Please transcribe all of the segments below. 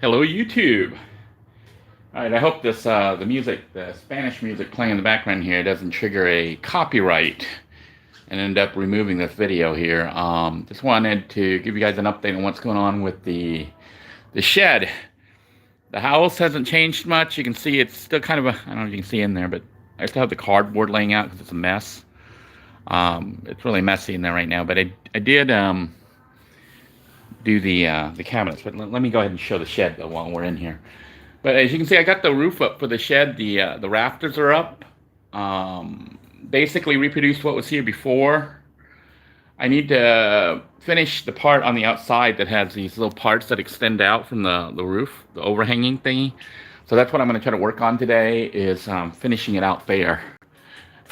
Hello, YouTube. All right, I hope this the Spanish music playing in the background here doesn't trigger a copyright and end up removing this video here. Just wanted to give you guys an update on what's going on with the shed. The house hasn't changed much. You can see it's still kind of a, I don't know if you can see in there, but I still have the cardboard laying out because it's a mess. It's really messy in there right now, but I did do the cabinets. But let me go ahead and show the shed though while we're in here. But as you can see, I got the roof up for the shed. The rafters are up. Basically reproduced what was here before. I need to finish the part on the outside that has these little parts that extend out from the roof, the overhanging thingy. So that's what I'm going to try to work on today, is finishing it out there,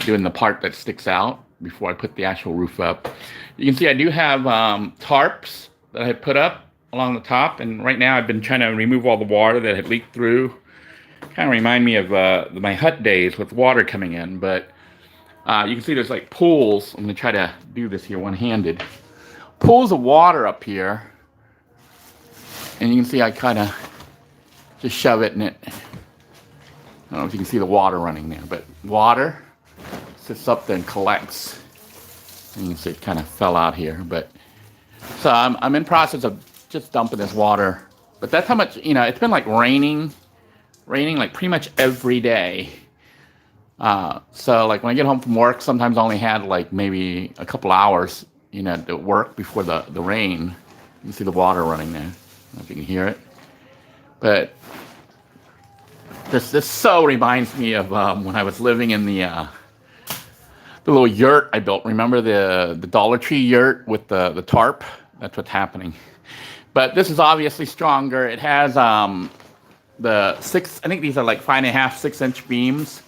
doing the part that sticks out before I put the actual roof up. You can see I do have tarps that I put up along the top, and right now I've been trying to remove all the water that had leaked through. Kind of remind me of my hut days with water coming in, but you can see there's like pools. I'm going to try to do this here one-handed. Pools of water up here, and you can see I kind of just shove it in it. I don't know if you can see the water running there, but water sits up there and collects. And you can see it kind of fell out here, but so I'm in process of just dumping this water. But that's how much, it's been like raining like pretty much every day. So like when I get home from work, sometimes I only had like maybe a couple hours, to work before the rain. You can see the water running there. I don't know if you can hear it. But this so reminds me of when I was living in the little yurt I built. Remember the Dollar Tree yurt with the tarp? That's what's happening. But this is obviously stronger. It has the 6, I think these are like 5.5, 6-inch beams.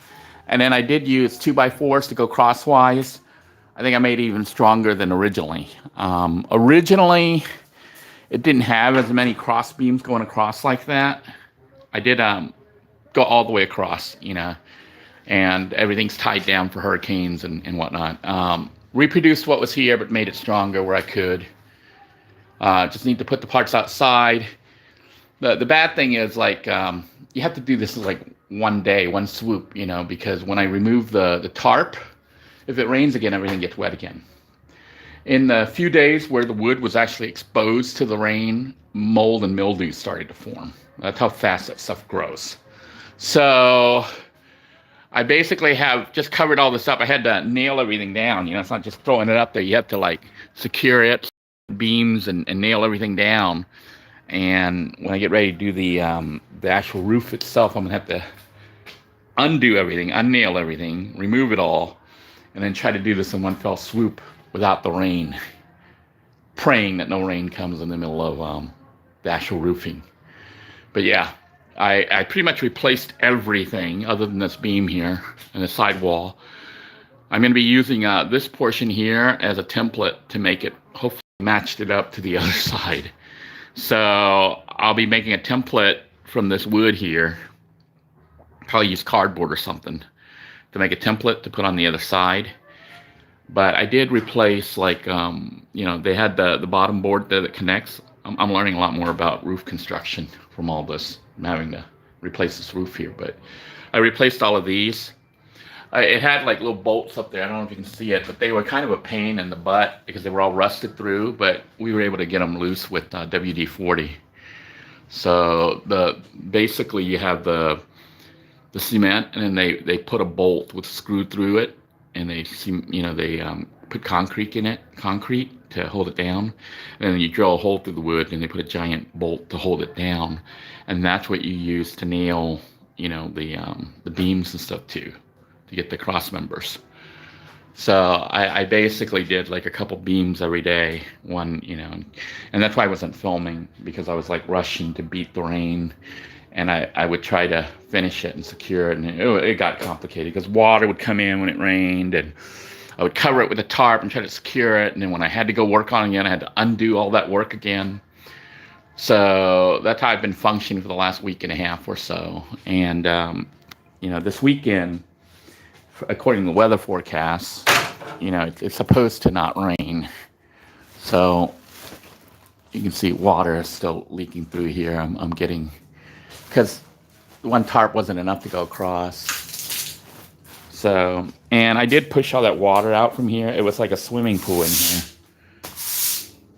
And then I did use 2x4s to go crosswise. I think I made it even stronger than originally. Originally, it didn't have as many cross beams going across like that. I did go all the way across, and everything's tied down for hurricanes and whatnot. Reproduced what was here, but made it stronger where I could. Just need to put the parts outside. The bad thing is, like, you have to do this like one day, one swoop, because when I remove the tarp, if it rains again, everything gets wet again. In the few days where the wood was actually exposed to the rain, mold and mildew started to form. That's how fast that stuff grows. So I basically have just covered all this up. I had to nail everything down. It's not just throwing it up there. You have to like secure it, beams, and nail everything down. And when I get ready to do the actual roof itself, I'm gonna have to undo everything, unnail everything, remove it all, and then try to do this in one fell swoop without the rain, praying that no rain comes in the middle of the actual roofing. But yeah, I pretty much replaced everything other than this beam here and the sidewall. I'm going to be using this portion here as a template to make it, hopefully matched it up to the other side. So I'll be making a template from this wood here. Probably use cardboard or something to make a template to put on the other side. But I did replace, like, they had the bottom board there that connects. I'm learning a lot more about roof construction from all this. I'm having to replace this roof here, but I replaced all of these. It had like little bolts up there. I don't know if you can see it, but they were kind of a pain in the butt because they were all rusted through, but we were able to get them loose with WD-40. So basically you have the cement, and then they put a bolt with a screw through it, and they put concrete in it, to hold it down, and then you drill a hole through the wood, and they put a giant bolt to hold it down, and that's what you use to nail, the beams and stuff to get the cross members. So I basically did like a couple beams every day, one, and that's why I wasn't filming, because I was like rushing to beat the rain, and I would try to finish it and secure it, and it got complicated because water would come in when it rained, and I would cover it with a tarp and try to secure it, and then when I had to go work on it again, I had to undo all that work again. So that's how I've been functioning for the last week and a half or so. And this weekend, according to the weather forecast, it's supposed to not rain. So You can see water is still leaking through here. I'm getting, because one tarp wasn't enough to go across. So, and I did push all that water out from here. It was like a swimming pool in here.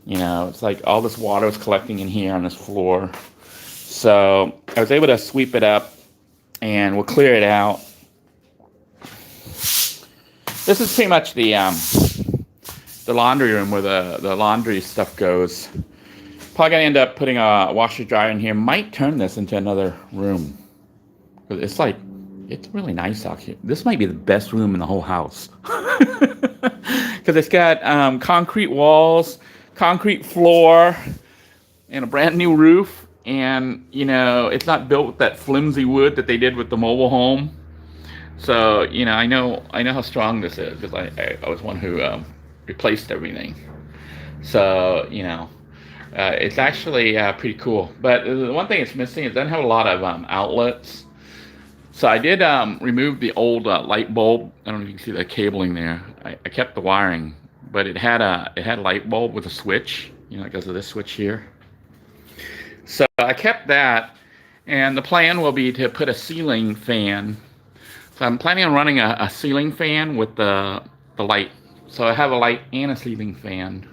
You know, it's like all this water was collecting in here on this floor. So I was able to sweep it up, and we'll clear it out. This is pretty much the laundry room where the laundry stuff goes. Probably gonna end up putting a washer dryer in here. Might turn this into another room. It's like, it's really nice out here. This might be the best room in the whole house. Because it's got concrete walls, concrete floor, and a brand new roof. And, you know, it's not built with that flimsy wood that they did with the mobile home. So, you know, I know how strong this is, because I was one who replaced everything. So, you know, it's actually pretty cool. But the one thing it's missing is it doesn't have a lot of outlets. So I did remove the old light bulb. I don't know if you can see the cabling there. I kept the wiring, but it had a light bulb with a switch, you know, because of this switch here. So I kept that, and the plan will be to put a ceiling fan. So I'm planning on running a ceiling fan with the light. So I have a light and a ceiling fan.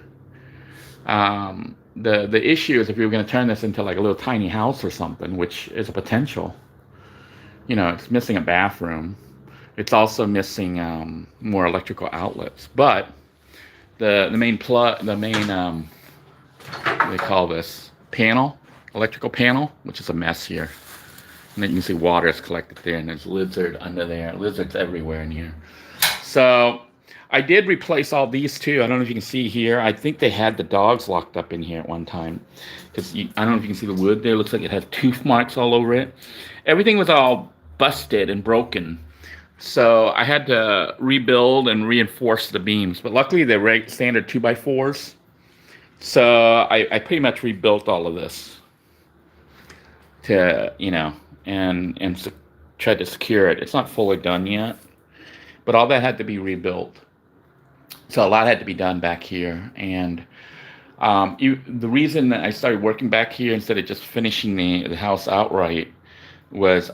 The issue is if we were going to turn this into like a little tiny house or something, which is a potential. You know, it's missing a bathroom. It's also missing more electrical outlets. But the main what do they call this? Electrical panel, which is a mess here. And then you can see water is collected there, and there's lizard under there. Lizards everywhere in here. So I did replace all these too. I don't know if you can see here. I think they had the dogs locked up in here at one time. Because I don't know if you can see the wood there. It looks like it has tooth marks all over it. Everything was all busted and broken. So I had to rebuild and reinforce the beams. But luckily they're standard 2x4s. So I pretty much rebuilt all of this to, you know, and tried to secure it. It's not fully done yet, but all that had to be rebuilt. So a lot had to be done back here. And the reason that I started working back here instead of just finishing the house outright was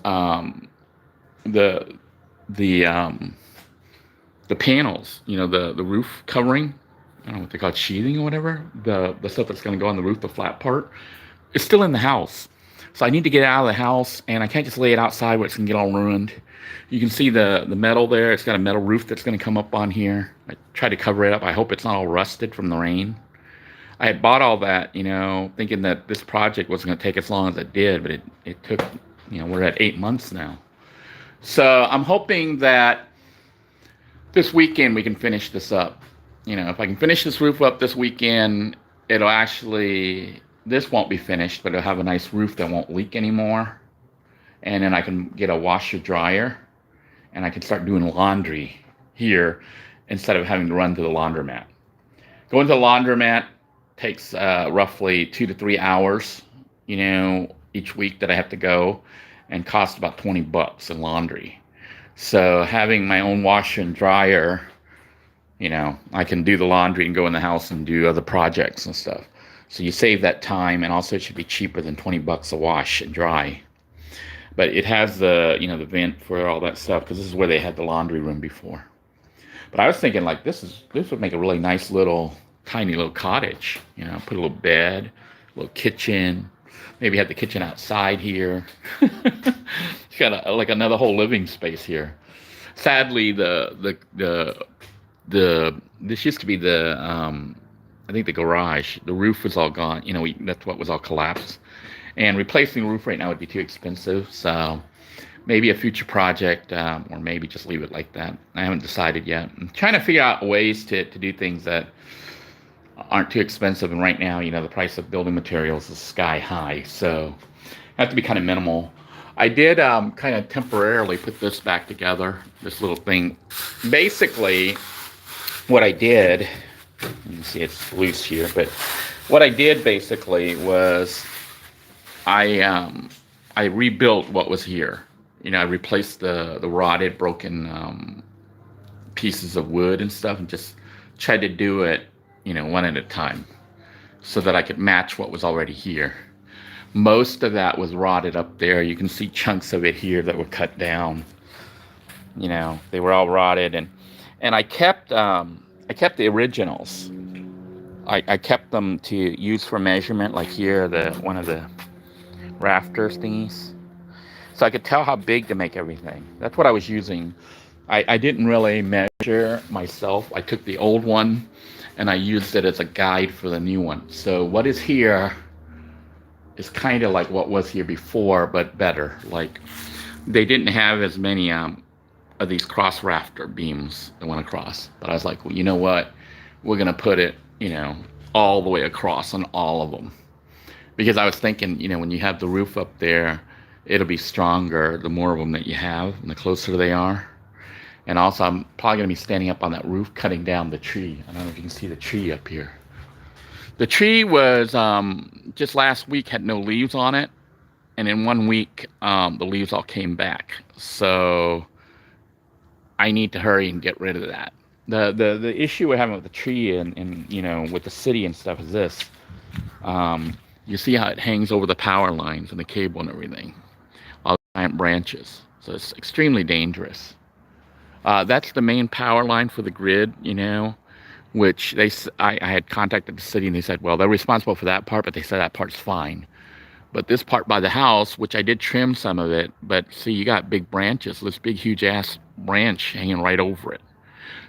the panels, you know, the roof covering. I don't know what they call it, sheathing or whatever. The stuff that's going to go on the roof, the flat part, is still in the house. So I need to get it out of the house, and I can't just lay it outside where it's going to get all ruined. You can see the metal there. It's got a metal roof that's going to come up on here. I tried to cover it up. I hope it's not all rusted from the rain. I had bought all that, you know, thinking that this project wasn't going to take as long as it did, but it took, you know, we're at 8 months now. So I'm hoping that this weekend we can finish this up. You know, if I can finish this roof up this weekend, it'll actually, this won't be finished, but it'll have a nice roof that won't leak anymore. And then I can get a washer dryer, and I can start doing laundry here instead of having to run to the laundromat. Going to the laundromat takes roughly 2 to 3 hours, you know, each week that I have to go, and costs about $20 in laundry. So having my own washer and dryer, you know, I can do the laundry and go in the house and do other projects and stuff. So you save that time, and also it should be cheaper than $20 a wash and dry. But it has the, you know, the vent for all that stuff, because this is where they had the laundry room before. But I was thinking, like, this would make a really nice little, tiny little cottage. You know, put a little bed, a little kitchen, maybe have the kitchen outside here. It's got like another whole living space here. Sadly, this used to be the I think the garage. The roof was all gone. You know, that's what was all collapsed. And replacing the roof right now would be too expensive. So maybe a future project, or maybe just leave it like that. I haven't decided yet. I'm trying to figure out ways to do things that aren't too expensive. And right now, you know, the price of building materials is sky high. So I have to be kind of minimal. I did kind of temporarily put this back together, this little thing. Basically, what I did, you can see it's loose here, but what I did basically was I rebuilt what was here. You know, I replaced the rotted, broken pieces of wood and stuff, and just tried to do it, you know, one at a time. so that I could match what was already here. Most of that was rotted up there. You can see chunks of it here that were cut down. You know, they were all rotted, and I kept the originals. I kept them to use for measurement, like here, one of the rafters thingies, so I could tell how big to make everything. That's what I was using. I didn't really measure myself. I took the old one and I used it as a guide for the new one. So what is here is kind of like what was here before, but better. Like, they didn't have as many of these cross rafter beams that went across. But I was like, well, you know what? We're going to put it, you know, all the way across on all of them. Because I was thinking, you know, when you have the roof up there, it'll be stronger the more of them that you have and the closer they are. And also, I'm probably going to be standing up on that roof cutting down the tree. I don't know if you can see the tree up here. The tree was, just last week, had no leaves on it. And in 1 week, the leaves all came back. So I need to hurry and get rid of that. The issue we're having with the tree and you know, with the city and stuff is this. You see how it hangs over the power lines and the cable and everything. All the giant branches. So it's extremely dangerous. That's the main power line for the grid, you know, which I had contacted the city and they said, well, they're responsible for that part, but they said that part's fine. But this part by the house, which I did trim some of it, but see, you got big branches, this big, huge ass branch hanging right over it.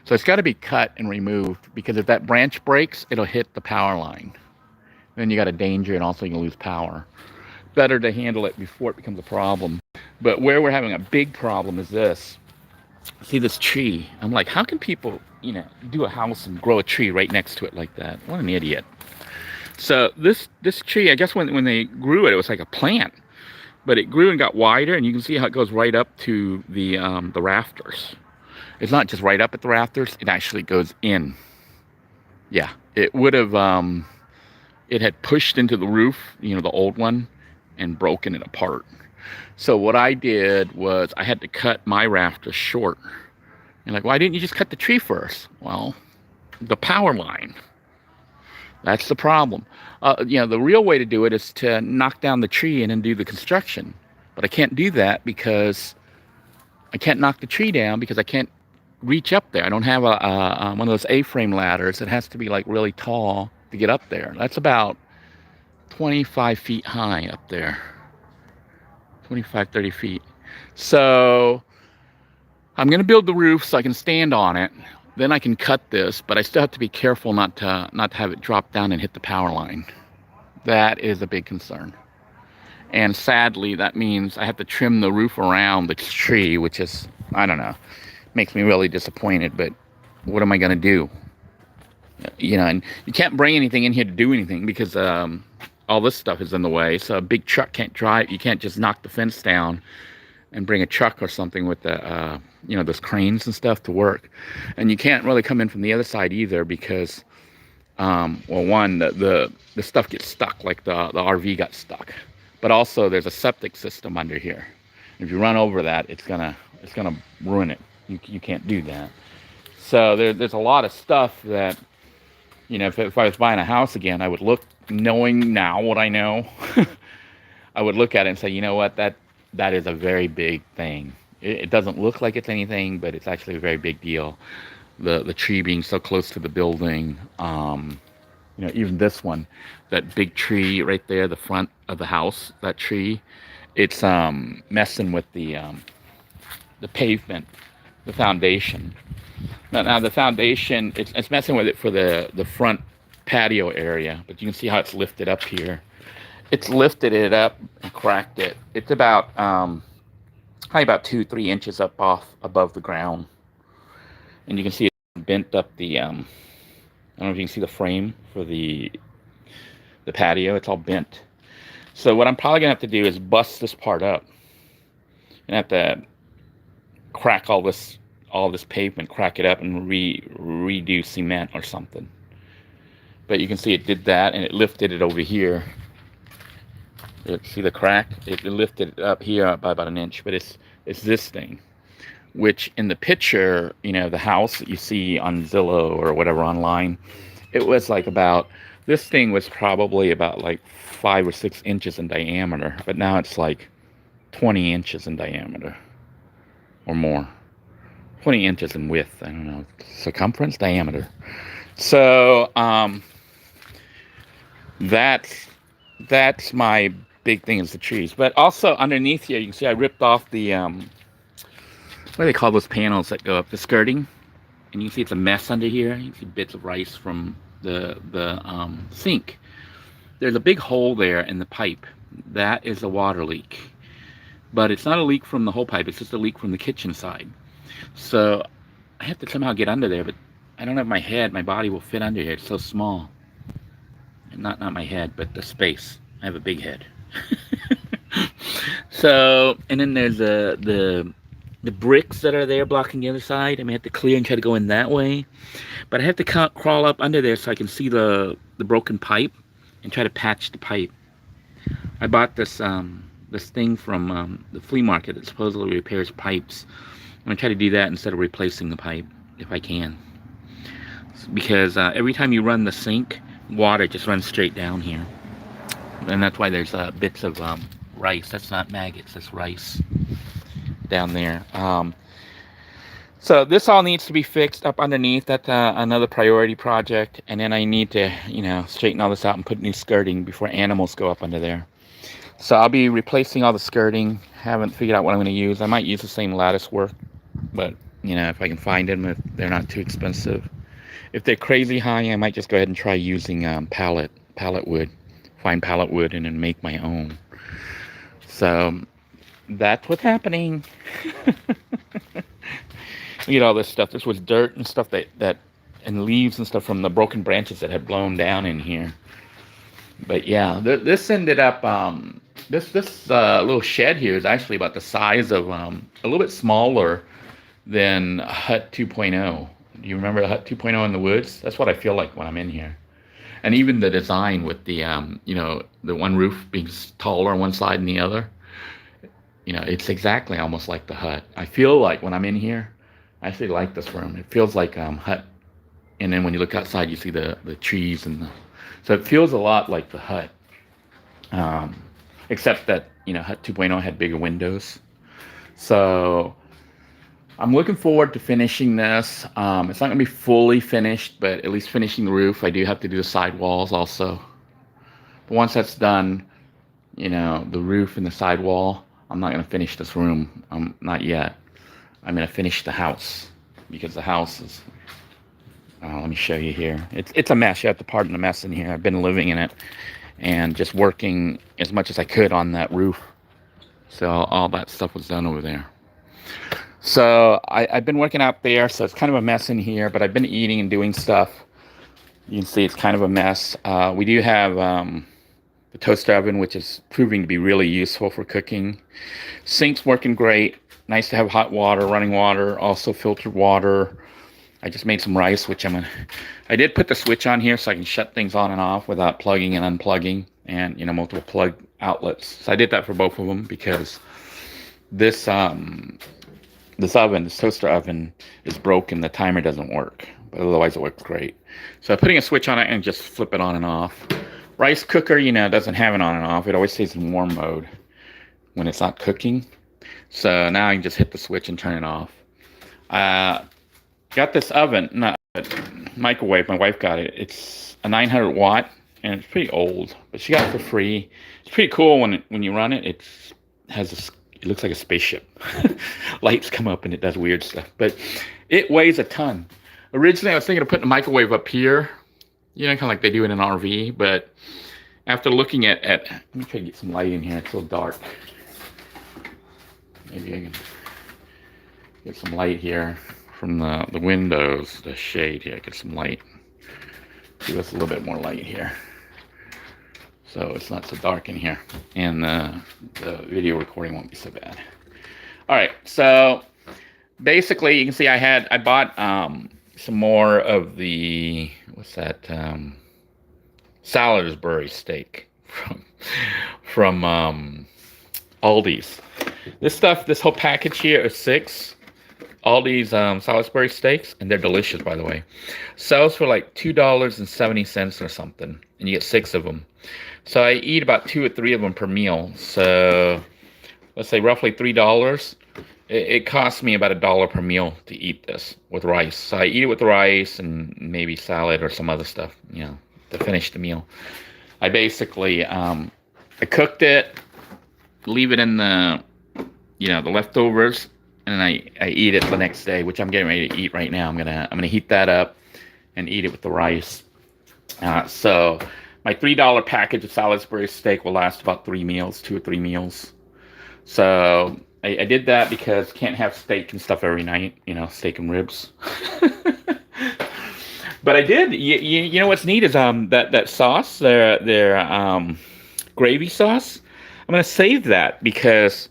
So it's got to be cut and removed, because if that branch breaks, it'll hit the power line. Then you got a danger, and also you can lose power. Better to handle it before it becomes a problem. But where we're having a big problem is this. See this tree? I'm like, how can people, you know, do a house and grow a tree right next to it like that? What an idiot. So this tree, I guess when they grew it, it was like a plant, but it grew and got wider, and you can see how it goes right up to the rafters. It's not just right up at the rafters; it actually goes in. Yeah, it would have. It had pushed into the roof, you know, the old one, and broken it apart. So what I did was I had to cut my rafters short. You're like, why didn't you just cut the tree first? Well, the power line. That's the problem. You know, the real way to do it is to knock down the tree and then do the construction. But I can't do that because I can't knock the tree down because I can't reach up there. I don't have one of those A-frame ladders. It has to be like really tall to get up there. That's about 25 feet high up there. 25, 30 feet. So I'm going to build the roof so I can stand on it. Then I can cut this, but I still have to be careful not to have it drop down and hit the power line. That is a big concern. And sadly, that means I have to trim the roof around the tree, which is, I don't know, makes me really disappointed, but what am I going to do? You know, and you can't bring anything in here to do anything because all this stuff is in the way. So a big truck can't drive. You can't just knock the fence down and bring a truck or something with the, you know, those cranes and stuff to work. And you can't really come in from the other side either because, well, one, the stuff gets stuck, like the RV got stuck. But also there's a septic system under here. If you run over that, it's gonna ruin it. You can't do that. So there's a lot of stuff that, you know, if I was buying a house again, I would look, knowing now what I know, I would look at it and say, you know what, that is a very big thing. It doesn't look like it's anything, but it's actually a very big deal. The tree being so close to the building, you know, even this one, that big tree right there, the front of the house, that tree, it's messing with the pavement, the foundation. Now the foundation, it's messing with it for the front patio area, but you can see how it's lifted up here. It's lifted it up and cracked it. It's about probably about 2-3 inches up above the ground, and you can see it bent up the I don't know if you can see the frame for the patio. It's all bent. So what I'm probably gonna have to do is bust this part up and have to crack all this pavement, crack it up and redo cement or something. But you can see it did that, and it lifted it over here. See the crack? It lifted it up here by about 1 inch, but it's this thing, which in the picture, you know, the house that you see on Zillow or whatever online, it was like about This thing was probably about like 5 or 6 inches in diameter, but now it's like 20 inches in diameter or more. 20 inches in width. I don't know, circumference, diameter. So that's my big thing, is the trees. But also underneath here, you can see I ripped off the what do they call those panels that go up, the skirting, and you can see it's a mess under here. You can see bits of rice from the sink. There's a big hole there in the pipe. That is a water leak, but it's not a leak from the whole pipe. It's just a leak from the kitchen side. So I have to somehow get under there, but I don't have my head. My body will fit under here. It's so small. And not my head, but the space. I have a big head. So, and then there's the bricks that are there blocking the other side. I may have to clear and try to go in that way. But I have to crawl up under there so I can see the broken pipe and try to patch the pipe. I bought this this thing from the flea market that supposedly repairs pipes. I'm going to try to do that instead of replacing the pipe, if I can. Because every time you run the sink, water just runs straight down here. And that's why there's bits of rice. That's not maggots, that's rice down there. So this all needs to be fixed up underneath. That's another priority project. And then I need to, straighten all this out and put new skirting before animals go up under there. So I'll be replacing all the skirting. Haven't figured out what I'm going to use. I might use the same lattice work, but if I can find them, if they're not too expensive. If they're crazy high, I might just go ahead and try using pallet wood. Find pallet wood and then make my own. So that's what's happening. Look at all this stuff. This was dirt and stuff that and leaves and stuff from the broken branches that had blown down in here. But yeah, this ended up this little shed here is actually about the size of a little bit smaller than Hut 2.0. Do you remember the Hut 2.0 in the woods? That's what I feel like when I'm in here. And even the design with the the one roof being taller on one side than the other. It's exactly almost like the Hut. I feel like when I'm in here, I actually like this room. It feels like Hut. And then when you look outside, you see the trees so it feels a lot like the Hut. Except that Hut 2.0 had bigger windows. So I'm looking forward to finishing this. It's not going to be fully finished, but at least finishing the roof. I do have to do the side walls also. But once that's done, the roof and the side wall, I'm not going to finish this room. Not yet. I'm going to finish the house because the house is... let me show you here. It's a mess. You have to pardon the mess in here. I've been living in it and just working as much as I could on that roof. So all that stuff was done over there. So I've been working out there, so it's kind of a mess in here, but I've been eating and doing stuff. You can see it's kind of a mess. We do have the toaster oven, which is proving to be really useful for cooking. Sink's working great. Nice to have hot water, running water, also filtered water. I just made some rice, which I did put the switch on here so I can shut things on and off without plugging and unplugging, and multiple plug outlets. So I did that for both of them because this toaster oven is broken. The timer doesn't work, but otherwise it works great. So putting a switch on it and just flip it on and off. Rice cooker, doesn't have it on and off. It always stays in warm mode when it's not cooking. So now I can just hit the switch and turn it off. Got this oven, not microwave. My wife got it. It's a 900 watt, and it's pretty old, but she got it for free. It's pretty cool when you run it. It looks like a spaceship. Lights come up and it does weird stuff, but it weighs a ton. Originally, I was thinking of putting a microwave up here, kind of like they do in an RV, but after looking at let me try to get some light in here. It's so dark. Maybe I can get some light here from the windows, the shade here. Get some light. Give us a little bit more light here, so it's not so dark in here, and the video recording won't be so bad. All right, so basically you can see I bought some more of the, what's that, Salisbury steak from Aldi's. This whole package here is 6 Aldi's Salisbury steaks, and they're delicious, by the way. Sells for like $2.70 or something. and you get 6 of them. So I eat about 2 or 3 of them per meal. So let's say roughly $3. It costs me about $1 per meal to eat this with rice. So I eat it with rice and maybe salad or some other stuff, to finish the meal. I basically, I cooked it, leave it in the leftovers, and I eat it the next day, which I'm getting ready to eat right now. I'm gonna heat that up and eat it with the rice. So my $3 package of Salisbury steak will last about 3 meals, 2 or 3 meals. So I did that because can't have steak and stuff every night, steak and ribs. But I did. You know what's neat is that sauce, their gravy sauce. I'm gonna save that because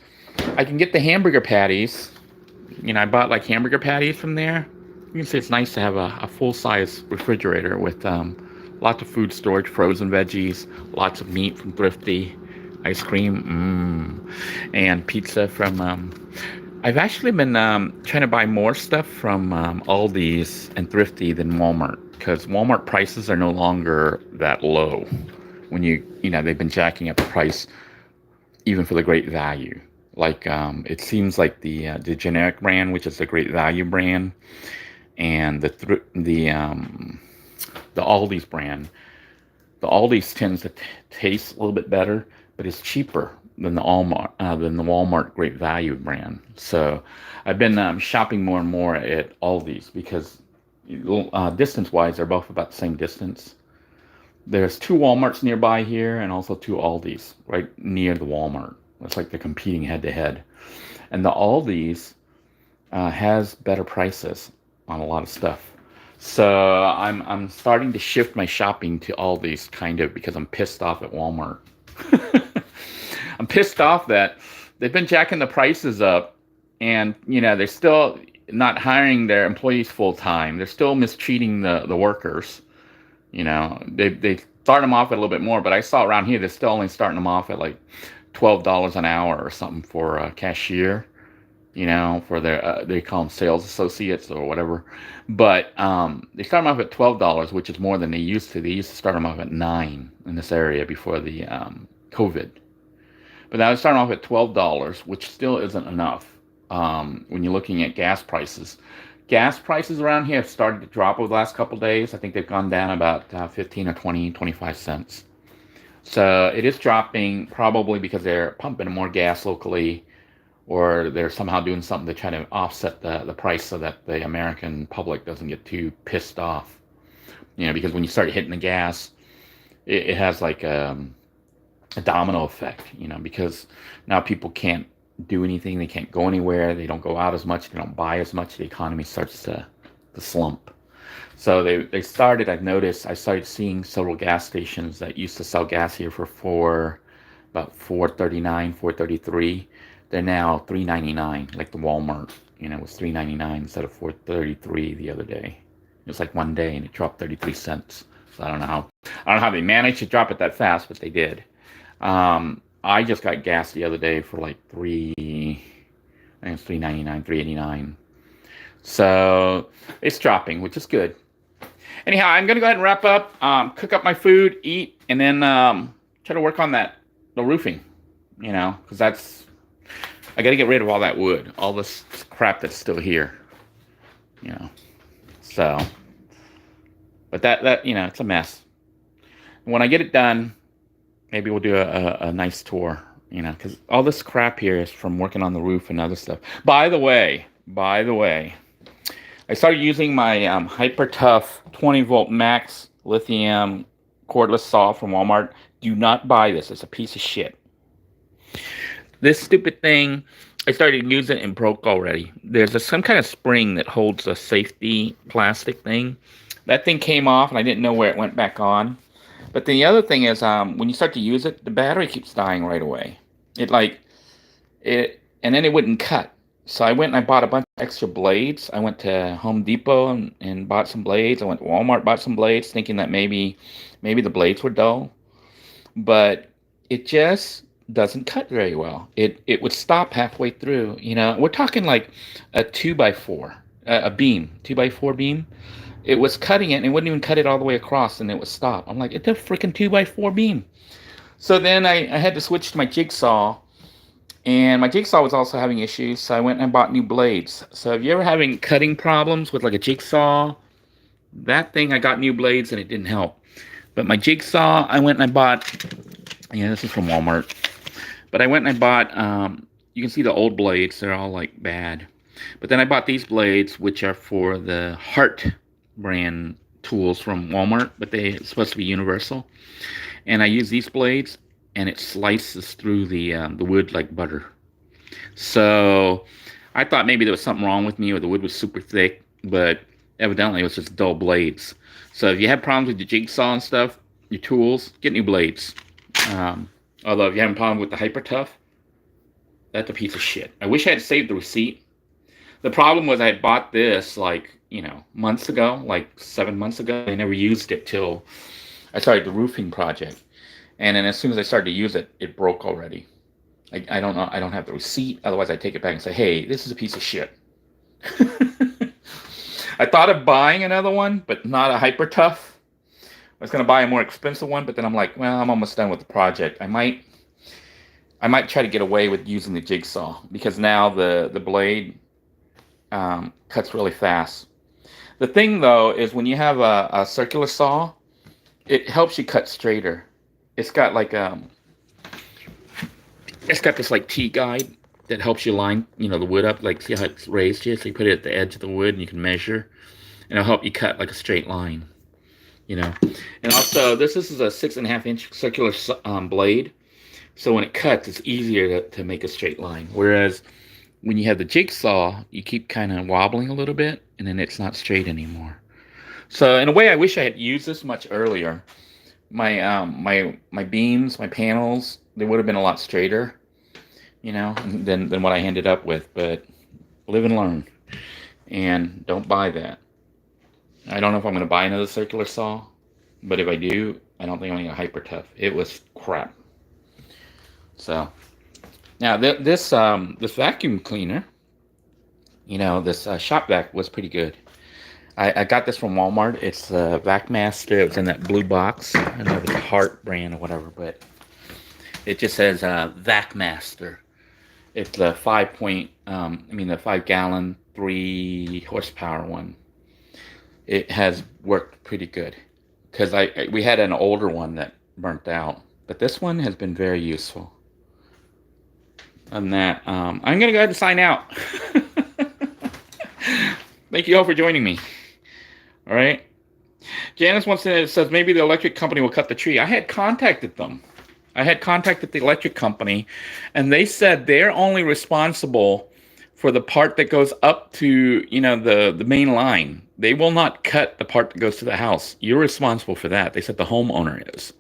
I can get the hamburger patties. I bought like hamburger patties from there. You can see it's nice to have a full-size refrigerator with lots of food storage, frozen veggies, lots of meat from Thrifty, ice cream, and pizza from. I've actually been trying to buy more stuff from Aldi's and Thrifty than Walmart, because Walmart prices are no longer that low. When they've been jacking up the price even for the Great Value. Like it seems like the generic brand, which is the Great Value brand, and the Aldi's brand. The Aldi's tends to taste a little bit better, but it's cheaper than the Walmart Great Value brand. So I've been shopping more and more at Aldi's because distance-wise, they're both about the same distance. There's 2 Walmarts nearby here and also 2 Aldi's right near the Walmart. It's like they're competing head-to-head. And the Aldi's has better prices on a lot of stuff. So I'm starting to shift my shopping to Aldi's kind of because I'm pissed off at Walmart. I'm pissed off that they've been jacking the prices up, and they're still not hiring their employees full time. They're still mistreating the workers. They start them off at a little bit more, but I saw around here they're still only starting them off at like $12 an hour or something for a cashier. For their they call them sales associates or whatever. But they start them off at $12, which is more than they used to. They used to start them off at $9 in this area before the COVID. But now they're starting off at $12, which still isn't enough when you're looking at gas prices. Gas prices around here have started to drop over the last couple of days. I think they've gone down about 15 or 20, 25 cents. So it is dropping probably because they're pumping more gas locally, or they're somehow doing something to try to offset the price so that the American public doesn't get too pissed off. Because when you start hitting the gas, it has like a domino effect, because now people can't do anything, they can't go anywhere, they don't go out as much, they don't buy as much, the economy starts to slump. So they started, I've noticed, I started seeing several gas stations that used to sell gas here for about $4.39, $4.33. They're now $3.99, like the Walmart. It was $3.99 instead of $4.33 the other day. It was like one day and it dropped 33 cents. So I don't know how they managed to drop it that fast, but they did. I just got gas the other day for like I think it's $3.99, $3.89. So it's dropping, which is good. Anyhow, I'm gonna go ahead and wrap up, cook up my food, eat, and then try to work on the roofing. Because I got to get rid of all that wood, all this crap that's still here. So, but that it's a mess. When I get it done, maybe we'll do a nice tour, because all this crap here is from working on the roof and other stuff. By the way, I started using my Hyper Tough 20-volt max lithium cordless saw from Walmart. Do not buy this. It's a piece of shit. This stupid thing, I started using it and broke already. There's some kind of spring that holds a safety plastic thing. That thing came off, and I didn't know where it went back on. But the other thing is, when you start to use it, the battery keeps dying right away. And then it wouldn't cut. So I went and I bought a bunch of extra blades. I went to Home Depot and bought some blades. I went to Walmart, bought some blades, thinking that maybe the blades were dull. But it just doesn't cut very well. It would stop halfway through. We're talking like a 2x4, a beam, 2x4 beam. it was cutting it, and it wouldn't even cut it all the way across, and it would stop. I'm like, it's a freaking 2x4 beam. So then I had to switch to my jigsaw, and my jigsaw was also having issues, so I went and bought new blades. So if you're ever having cutting problems with like a jigsaw, that thing, I got new blades and it didn't help. But my jigsaw, I went and I bought, yeah, this is from Walmart. But I went and I bought, you can see the old blades, they're all like bad. But then I bought these blades, which are for the Heart brand tools from Walmart, but they're supposed to be universal. And I use these blades, and it slices through the wood like butter. So I thought maybe there was something wrong with me, or the wood was super thick, but evidently it was just dull blades. So if you have problems with your jigsaw and stuff, your tools, get new blades. Although if you have a problem with the Hyper Tough, that's a piece of shit. I wish I had saved the receipt. The problem was I had bought this like, months ago, like 7 months ago. I never used it till I started the roofing project. And then as soon as I started to use it, it broke already. I don't know. I don't have the receipt. Otherwise, I'd take it back and say, hey, this is a piece of shit. I thought of buying another one, but not a Hyper Tough. I was going to buy a more expensive one, but then I'm like, well, I'm almost done with the project. I might try to get away with using the jigsaw, because now the blade cuts really fast. The thing, though, is when you have a circular saw, it helps you cut straighter. It's got like it's got this like T-guide that helps you line, the wood up. Like, see how it's raised here? So you put it at the edge of the wood and you can measure. And it'll help you cut like a straight line, And also, this is a 6.5-inch circular blade. So when it cuts, it's easier to make a straight line. Whereas when you have the jigsaw, you keep kind of wobbling a little bit, and then it's not straight anymore. So in a way, I wish I had used this much earlier. My beams, my panels, they would have been a lot straighter, than what I ended up with. But live and learn, and don't buy that. I don't know if I'm going to buy another circular saw, but if I do, I don't think I'm going to get Hyper Tough. It was crap. So now this vacuum cleaner, this shop vac was pretty good. I got this from Walmart. It's Vac Master. It was in that blue box. I don't know if it's a Heart brand or whatever, but it just says Vac Master. It's the 5-gallon, 3 horsepower one. It has worked pretty good, because we had an older one that burnt out, but this one has been very useful. On that, I'm going to go ahead and sign out. Thank you all for joining me. All right. Janice says maybe the electric company will cut the tree. I had contacted them. I had contacted the electric company, and they said they're only responsible for the part that goes up to, the main line. They will not cut the part that goes to the house. You're responsible for that. They said the homeowner is.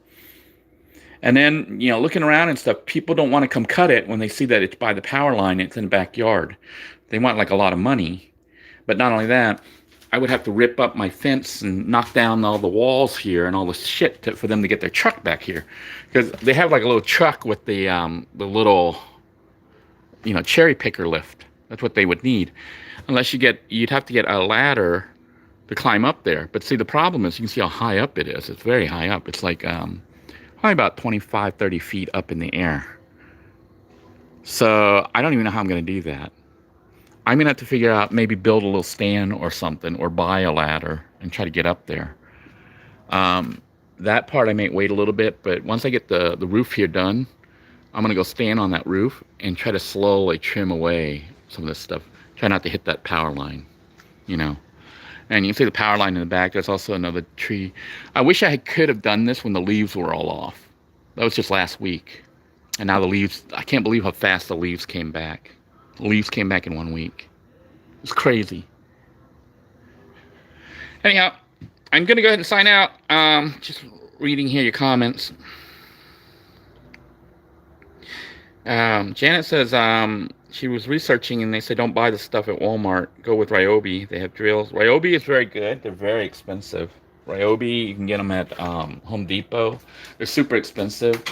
And then, looking around and stuff, people don't want to come cut it when they see that it's by the power line, it's in the backyard. They want like a lot of money. But not only that, I would have to rip up my fence and knock down all the walls here and all the shit for them to get their truck back here. Because they have like a little truck with the little, cherry picker lift. That's what they would need. Unless you'd have to get a ladder to climb up there. But see, the problem is, you can see how high up it is. It's very high up. It's like probably about 25, 30 feet up in the air. So I don't even know how I'm going to do that. I'm going to have to figure out, maybe build a little stand or something, or buy a ladder and try to get up there. That part I may wait a little bit, but once I get the roof here done, I'm going to go stand on that roof and try to slowly trim away some of this stuff. Try not to hit that power line, And you can see the power line in the back. There's also another tree. I wish I could have done this when the leaves were all off. That was just last week. And now the leaves, I can't believe how fast the leaves came back. The leaves came back in 1 week. It's crazy. Anyhow, I'm going to go ahead and sign out. Just reading here your comments. Janet says she was researching, and they said don't buy the stuff at Walmart. Go with Ryobi. They have drills. Ryobi is very good. They're very expensive. Ryobi, you can get them at Home Depot. They're super expensive.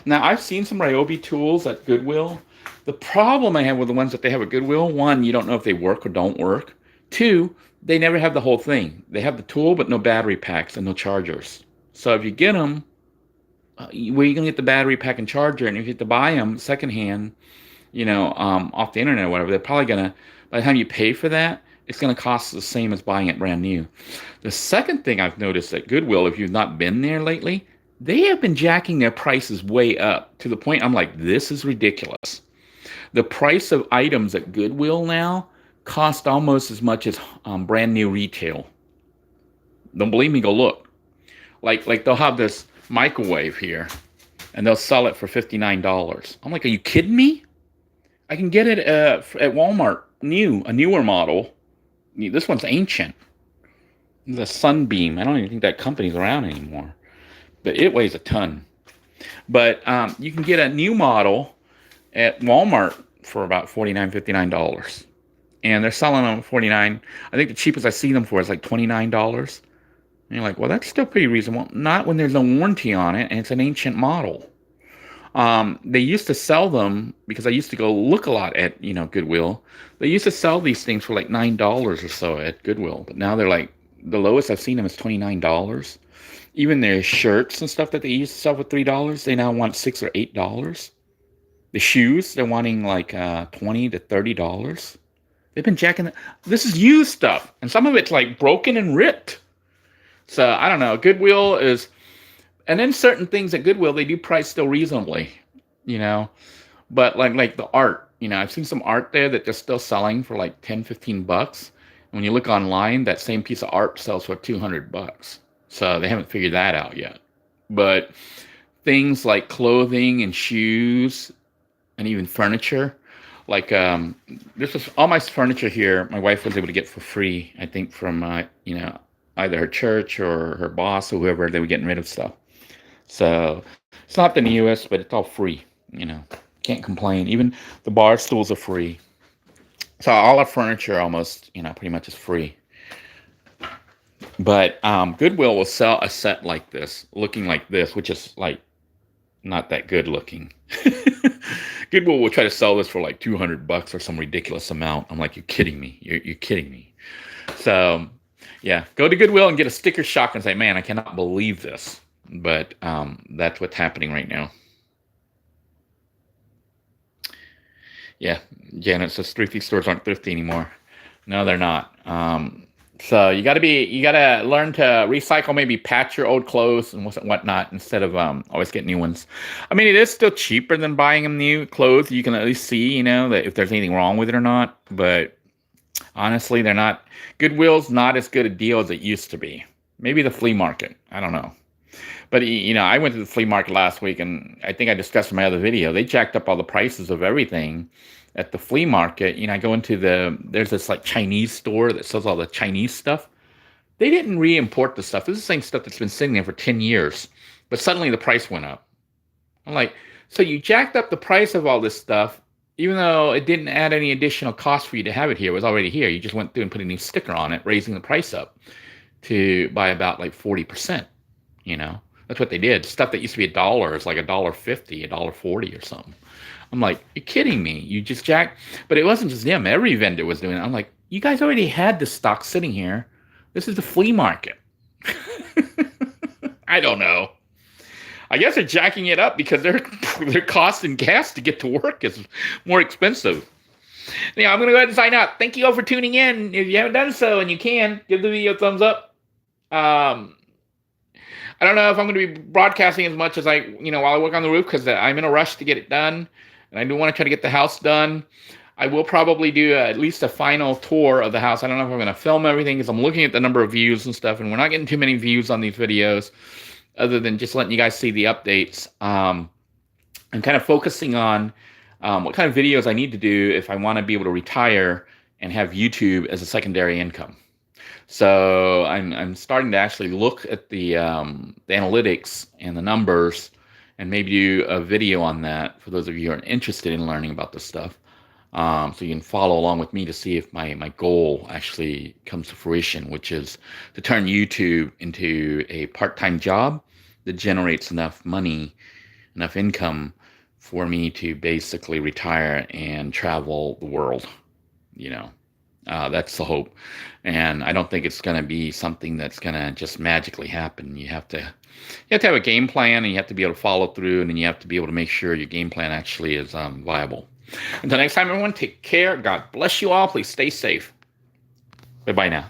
Now, I've seen some Ryobi tools at Goodwill. The problem I have with the ones that they have at Goodwill, one, you don't know if they work or don't work. Two, they never have the whole thing. They have the tool, but no battery packs and no chargers. So if you get them, where you gonna get the battery pack and charger? And if you have to buy them secondhand, off the internet or whatever, they're probably gonna, by the time you pay for that, it's gonna cost the same as buying it brand new. The second thing I've noticed at Goodwill, if you've not been there lately, they have been jacking their prices way up to the point I'm like, this is ridiculous. The price of items at Goodwill now cost almost as much as brand new retail. Don't believe me? Go look. Like they'll have this microwave here, and they'll sell it for $59. I'm like, are you kidding me? I can get it at Walmart, a newer model. This one's ancient. The Sunbeam. I don't even think that company's around anymore, but it weighs a ton. But you can get a new model at Walmart for about $49, $59. And they're selling them for $49. I think the cheapest I see them for is like $29. And you're like, well, that's still pretty reasonable. Not when there's no warranty on it and it's an ancient model. They used to sell them, because I used to go look a lot at, Goodwill. They used to sell these things for like $9 or so at Goodwill. But now they're like, the lowest I've seen them is $29. Even their shirts and stuff that they used to sell for $3, they now want $6 or $8. The shoes, they're wanting like $20 to $30. They've been jacking it. This is used stuff. And some of it's like broken and ripped. So I don't know. Goodwill is, and then certain things at Goodwill, they do price still reasonably, but like the art, I've seen some art there that they're still selling for like $10, $15. And when you look online, that same piece of art sells for $200. So they haven't figured that out yet. But things like clothing and shoes and even furniture, like this is all my furniture here. My wife was able to get for free, I think, from either her church or her boss or whoever. They were getting rid of stuff. So it's not the newest, but it's all free. Can't complain. Even the bar stools are free. So all our furniture almost, pretty much is free. But Goodwill will sell a set like this, looking like this, which is like not that good looking. Goodwill will try to sell this for like $200 or some ridiculous amount. I'm like, you're kidding me. You're kidding me. So yeah, go to Goodwill and get a sticker shock and say, man, I cannot believe this. But that's what's happening right now. Yeah, Janet says thrifty stores aren't thrifty anymore. No, they're not. So you gotta learn to recycle, maybe patch your old clothes and whatnot instead of always get new ones. I mean, it is still cheaper than buying them new clothes. You can at least see, that if there's anything wrong with it or not. But honestly, they're not. Goodwill's not as good a deal as it used to be. Maybe the flea market. I don't know. But, I went to the flea market last week, and I think I discussed in my other video, they jacked up all the prices of everything at the flea market. I go into there's this like Chinese store that sells all the Chinese stuff. They didn't re-import the stuff. This is the same stuff that's been sitting there for 10 years. But suddenly the price went up. I'm like, so you jacked up the price of all this stuff, even though it didn't add any additional cost for you to have it here. It was already here. You just went through and put a new sticker on it, raising the price up by about like 40%. That's what they did. Stuff that used to be $1 is like $1.50, $1.40 or something. I'm like, you're kidding me. You just jacked. But it wasn't just them. Every vendor was doing it. I'm like, you guys already had this stock sitting here. This is the flea market. I don't know. I guess they're jacking it up because their cost in gas to get to work is more expensive. I'm going to go ahead and sign out. Thank you all for tuning in. If you haven't done so, and you can, give the video a thumbs up. I don't know if I'm going to be broadcasting as much as while I work on the roof, because I'm in a rush to get it done. And I do want to try to get the house done. I will probably do at least a final tour of the house. I don't know if I'm going to film everything, because I'm looking at the number of views and stuff, and we're not getting too many views on these videos, other than just letting you guys see the updates. I'm kind of focusing on what kind of videos I need to do if I want to be able to retire and have YouTube as a secondary income. So I'm starting to actually look at the analytics and the numbers, and maybe do a video on that for those of you who are interested in learning about this stuff. So you can follow along with me to see if my goal actually comes to fruition, which is to turn YouTube into a part-time job that generates enough money, enough income for me to basically retire and travel the world, That's the hope. And I don't think it's going to be something that's going to just magically happen. You have to have a game plan, and you have to be able to follow through, and then you have to be able to make sure your game plan actually is viable. Until next time, everyone, take care. God bless you all. Please stay safe. Bye-bye now.